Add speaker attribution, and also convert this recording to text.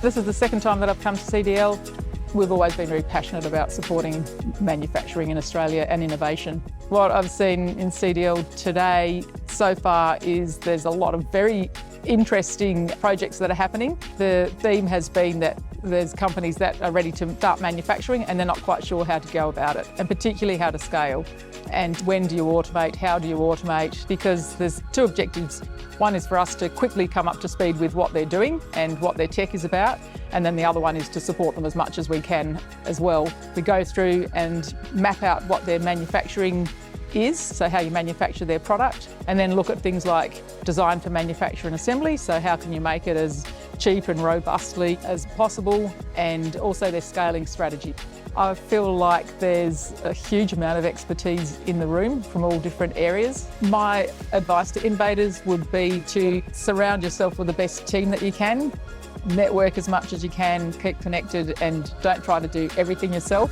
Speaker 1: This is the second time that I've come to CDL. We've always been very passionate about supporting manufacturing in Australia and innovation. What I've seen in CDL today so far is there's a lot of very interesting projects that are happening. The theme has been that there's companies that are ready to start manufacturing and they're not quite sure how to go about it, and particularly how to scale. And when do you automate? How do you automate? Because there's two objectives. One is for us to quickly come up to speed with what they're doing and what their tech is about. And then the other one is to support them as much as we can as well. We go through and map out what their manufacturing is, so how you manufacture their product, and then look at things like design for manufacture and assembly, so how can you make it as cheap and robustly as possible, and also their scaling strategy. I feel like there's a huge amount of expertise in the room from all different areas. My advice to innovators would be to surround yourself with the best team that you can, network as much as you can, keep connected, and don't try to do everything yourself.